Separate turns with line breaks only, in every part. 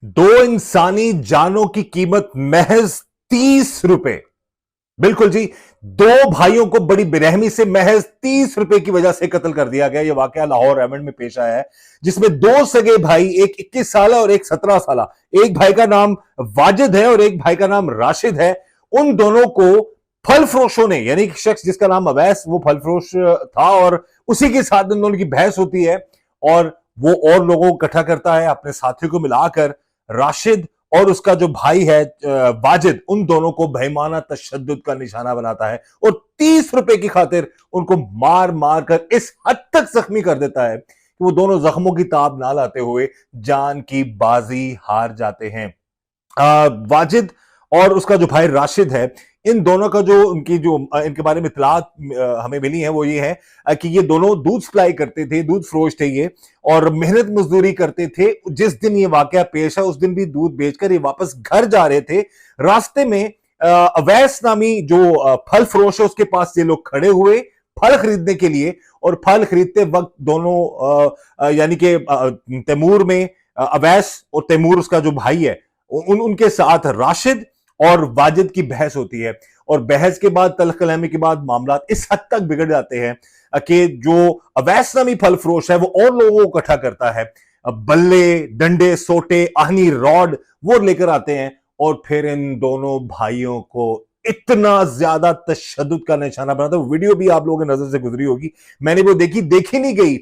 दो इंसानी जानों की कीमत महज 30 रुपए। बिल्कुल जी। दो भाइयों को बड़ी बेरहमी से महज 30 रुपए की वजह से कत्ल कर दिया गया। यह वाकया लाहौर रेमंड में पेश आया है, जिसमें दो सगे भाई, एक 21 साल और एक 17 साल, एक भाई का नाम वाजिद है और एक भाई का नाम राशिद है। उन दोनों को फल फरोशों ने, यानी शख्स जिसका नाम अवैस, वो फल फरोश था और उसी के साथ उन दोनों की बहस होती है और वो और लोगों को इकट्ठा करता है अपने साथियों को मिलाकर। राशिद और उसका जो भाई है वाजिद, उन दोनों को बेईमाना तशद्दुद का निशाना बनाता है और 30 रुपए की खातिर उनको मार मार कर इस हद तक जख्मी कर देता है कि वो दोनों जख्मों की ताब ना लाते हुए जान की बाजी हार जाते हैं। वाजिद और उसका जो भाई राशिद है, इन दोनों का जो इनके बारे में इतलात हमें मिली है वो ये है कि ये दोनों दूध सप्लाई करते थे, दूध फरोश थे ये, और मेहनत मजदूरी करते थे। जिस दिन ये वाकया पेश है उस दिन भी दूध बेचकर ये वापस घर जा रहे थे। रास्ते में अवैस नामी जो फल फरोश है उसके पास ये लोग खड़े हुए फल खरीदने के लिए, और फल खरीदते वक्त दोनों यानी कि तैमूर में अवैस और तैमूर उसका जो भाई है, उनके साथ राशिद और वाजिद की बहस होती है। और बहस के बाद, तल्ख कलामी के बाद मामला इस हद तक बिगड़ जाते हैं कि जो अवैस नामी फल फरोश है वो और लोगों को इकट्ठा करता है, बल्ले, डंडे, सोटे, आहनी, रॉड वो लेकर आते हैं और फिर इन दोनों भाइयों को इतना ज्यादा तशद्दुद का निशाना बनाता है। वीडियो भी आप लोगों की नजर से गुजरी होगी, मैंने वो देखी नहीं गई।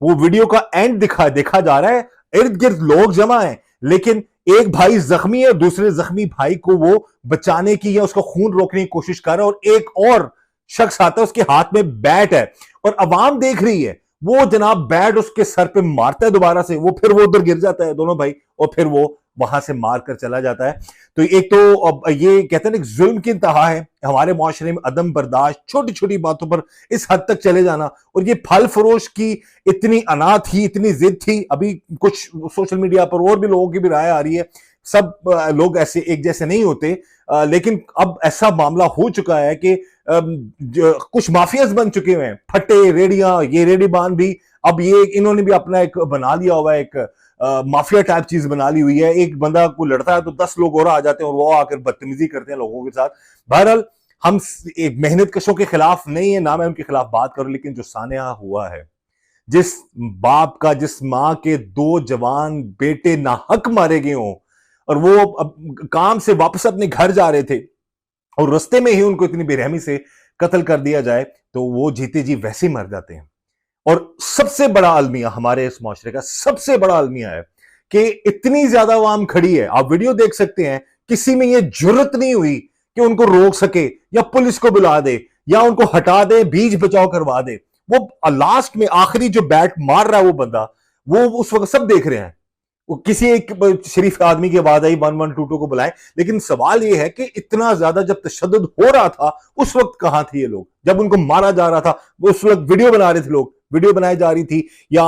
वो वीडियो का एंड देखा जा रहा है, इर्द गिर्द लोग जमा है, लेकिन एक भाई जख्मी है, दूसरे जख्मी भाई को वो बचाने की या उसका खून रोकने की कोशिश कर रहा है, और एक और शख्स आता है, उसके हाथ में बैट है और अवाम देख रही है। वो जनाब बैट उसके सर पे मारता है दोबारा से, वो उधर गिर जाता है दोनों भाई, और फिर वो वहां से मार कर चला जाता है। तो एक तो अब ये कहते हैं ना, जुल्म की इंतहा है हमारे मुआशरे में, अदम बर्दाश्त, छोटी छोटी बातों पर इस हद तक चले जाना। और ये फल फरोश की इतनी अना थी, इतनी जिद थी। अभी कुछ सोशल मीडिया पर और भी लोगों की भी राय आ रही है, सब लोग ऐसे एक जैसे नहीं होते, लेकिन अब ऐसा मामला हो चुका है कि कुछ माफियाज बन चुके हैं, फटे रेडियां, ये रेडी बान भी, अब ये इन्होंने भी अपना एक बना लिया हुआ है, एक माफिया टाइप चीज बना ली हुई है। एक बंदा को लड़ता है तो 10 लोग और आ जाते हैं और वो आकर बदतमीजी करते हैं लोगों के साथ। बहरहाल हम एक मेहनत कशों के खिलाफ नहीं है, ना मैं उनके खिलाफ बात करूं, लेकिन जो सानिया हुआ है, जिस बाप का, जिस मां के दो जवान बेटे नाहक मारे गए हों और वो अब काम से वापस अपने घर जा रहे थे और रास्ते में ही उनको इतनी बेरहमी से कत्ल कर दिया जाए, तो वो जीते जी वैसे ही मर जाते हैं। और सबसे बड़ा अलमिया, हमारे इस मुआशरे का सबसे बड़ा अलमिया है कि इतनी ज्यादा आवाम खड़ी है, आप वीडियो देख सकते हैं, किसी में यह जरूरत नहीं हुई कि उनको रोक सके या पुलिस को बुला दे या उनको हटा दे, बीच बचाव करवा दे। वो लास्ट में आखिरी जो बैट मार रहा है वो बंदा, वो उस वक्त सब देख रहे हैं, वो किसी एक शरीफ आदमी की आवाज आई 1122 को बुलाएं। लेकिन सवाल यह है कि इतना ज्यादा जब तशद्दुद हो रहा था उस वक्त कहां थे ये लोग, जब उनको मारा जा रहा था उस वक्त वीडियो बना रहे थे लोग, वीडियो बनाई जा रही थी या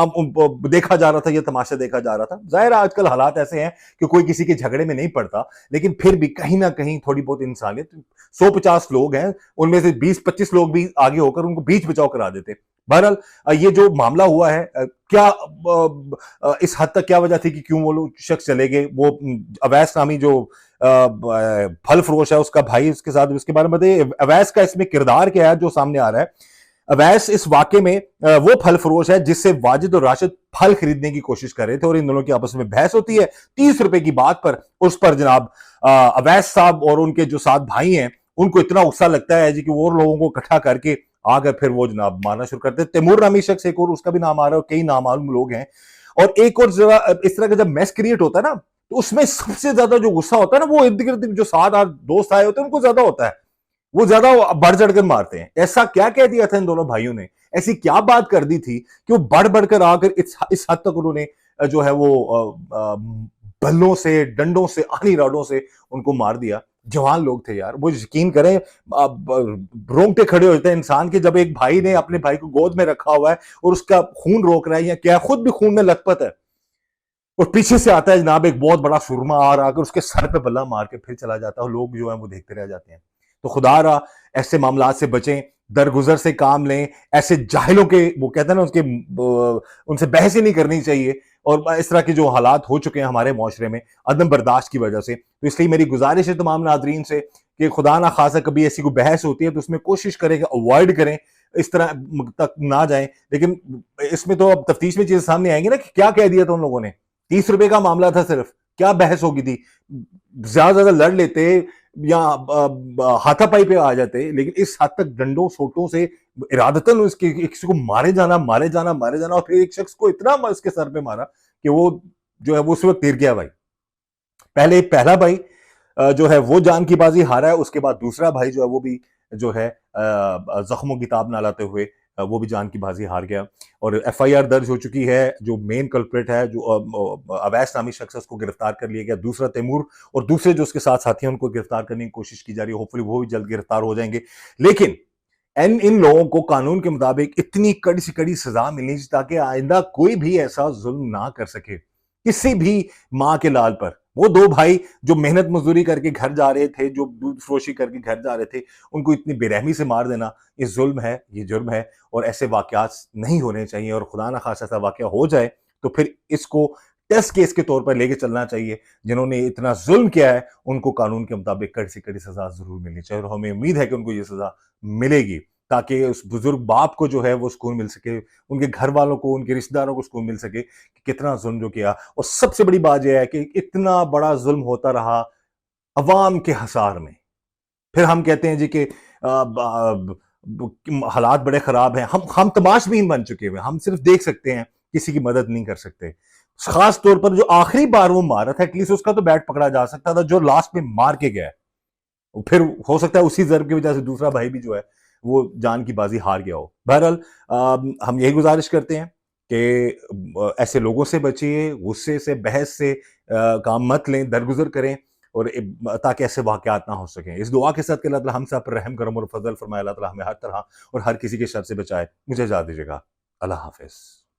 देखा जा रहा था, या तमाशा देखा जा रहा था। जाहिर है आजकल हालात ऐसे हैं कि कोई किसी के झगड़े में नहीं पड़ता, लेकिन फिर भी कहीं ना कहीं थोड़ी बहुत इंसानियत, 150 लोग हैं, उनमें से 20-25 लोग भी आगे होकर उनको बीच बचाव करा देते। बहरहाल ये जो मामला हुआ है, क्या इस हद तक क्या वजह थी कि क्यों वो लोग शख्स चले गए, वो अवैस नामी जो फल फरोश है उसका भाई उसके साथ, उसके बारे में बताइए अवैस का इसमें किरदार क्या है जो सामने आ रहा है। अवैस इस वाकये में वो फल फरोश है जिससे वाजिद और राशिद फल खरीदने की कोशिश कर रहे थे और इन दोनों की आपस में बहस होती है 30 रुपए की बात पर। उस पर जनाब अवैस साहब और उनके जो 7 भाई हैं उनको इतना गुस्सा लगता है जी कि वो लोगों को इकट्ठा करके आकर फिर वो जनाब मारना शुरू करते हैं। तैमूर नामी शख्स एक और, उसका भी नाम आ रहा है, कई नामालूम लोग हैं। और एक और जगह इस तरह का जब मैस क्रिएट होता है ना, तो उसमें सबसे ज्यादा जो गुस्सा होता है ना, वो इर्द गिर्द जो 7-8 दोस्त आए होते हैं उनको ज्यादा होता है, वो ज्यादा बढ़ चढ़कर मारते हैं। ऐसा क्या कह दिया था इन दोनों भाइयों ने, ऐसी क्या बात कर दी थी कि वो बढ़ बढ़कर आकर इस हद तक उन्होंने जो है वो बल्लों से, डंडों से, आनी राडों से उनको मार दिया। जवान लोग थे यार, वो यकीन करें रोंगटे खड़े हो जाते हैं इंसान के, जब एक भाई ने अपने भाई को गोद में रखा हुआ है और उसका खून रोक रहा है या क्या, खुद भी खून में लथपथ है, और पीछे से आता है जनाब एक बहुत बड़ा सुरमा आ आकर उसके सर पे बल्ला मार के फिर चला जाता है, और लोग जो है वो देखते रह जाते हैं। तो खुदा रहा ऐसे मामला से बचें दरगुजर से काम लें, ऐसे जाहिलों के, वो कहते हैं ना, उनसे बहस ही नहीं करनी चाहिए। और इस तरह के जो हालात हो चुके हैं हमारे माशरे में अदम बर्दाश्त की वजह से, तो इसलिए मेरी गुजारिश है तमाम नादरीन से कि खुदा ना खासा कभी ऐसी कोई बहस होती है तो उसमें कोशिश करें कि अवॉइड करें, इस तरह तक ना जाएं। लेकिन इसमें तो अब तफ्तीश में चीजें सामने आएंगी ना कि क्या कह दिया था उन लोगों ने। 30 रुपए का मामला था सिर्फ, क्या बहस होगी थी, ज्यादा ज्यादा लड़ लेते या हाथापाई पे आ जाते, लेकिन इस हद तक डंडों सोटों से इरादतन उसके किसी को मारे जाना मारे जाना मारे जाना, और फिर एक शख्स को इतना उसके सर पे मारा कि वो जो है वो उस वक्त तिर गया भाई। पहला भाई जो है वो जान की बाजी हारा है, उसके बाद दूसरा भाई जो है वो भी जो है जख्मों की ताब ना लाते हुए वो भी जान की बाजी हार गया। और एफआईआर दर्ज हो चुकी है, जो मेन कल्प्रिट है, जो अवैस नामी शख्स है, उसको गिरफ्तार कर लिया गया। दूसरा तैमूर और दूसरे जो उसके साथ साथी हैं उनको गिरफ्तार करने की कोशिश की जा रही है, होपफुली वो भी जल्द गिरफ्तार हो जाएंगे। लेकिन इन लोगों को कानून के मुताबिक इतनी कड़ी से कड़ी सजा मिलनी चाहिए ताकि आइंदा कोई भी ऐसा जुल्म ना कर सके किसी भी मां के लाल पर। वो दो भाई जो मेहनत मजदूरी करके घर जा रहे थे, जो दूध फरोशी करके घर जा रहे थे, उनको इतनी बेरहमी से मार देना ये जुल्म है, ये जुर्म है। और ऐसे वाकयात नहीं होने चाहिए, और खुदा ना खासा ऐसा वाकया हो जाए तो फिर इसको टेस्ट केस के तौर पर लेके चलना चाहिए। जिन्होंने इतना जुल्म किया है उनको कानून के मुताबिक कड़ी से कड़ी सजा जरूर मिलनी चाहिए, और हमें उम्मीद है कि उनको ये सजा मिलेगी, ताकि उस बुजुर्ग बाप को जो है वो सुकून मिल सके, उनके घर वालों को, उनके रिश्तेदारों को सुकून मिल सके कि कितना जुल्म जो किया। और सबसे बड़ी बात यह है कि इतना बड़ा जुल्म होता रहा अवाम के हसार में, फिर हम कहते हैं जी कि हालात बड़े खराब हैं। हम तमाशबीन बन चुके हुए, हम सिर्फ देख सकते हैं, किसी की मदद नहीं कर सकते। खास तौर पर जो आखिरी बार वो मारा था, एटलीस्ट उसका तो बैट पकड़ा जा सकता था, जो लास्ट में मार के गया। फिर हो सकता है उसी जर्ब की वजह से दूसरा भाई भी जो है वो जान की बाजी हार गया हो। बहरहाल हम यही गुजारिश करते हैं कि ऐसे लोगों से बचिए, गुस्से से, बहस से काम मत लें, दरगुजर करें, और ताकि ऐसे वाकयात ना हो सकें। इस दुआ के साथ कि अल्लाह ताला हम सब पर रहम करम और फजल फरमाए, अल्लाह ताला हमें हर तरह और हर किसी के शर से बचाए। मुझे इजाजत दीजिएगा। अल्लाह हाफिज।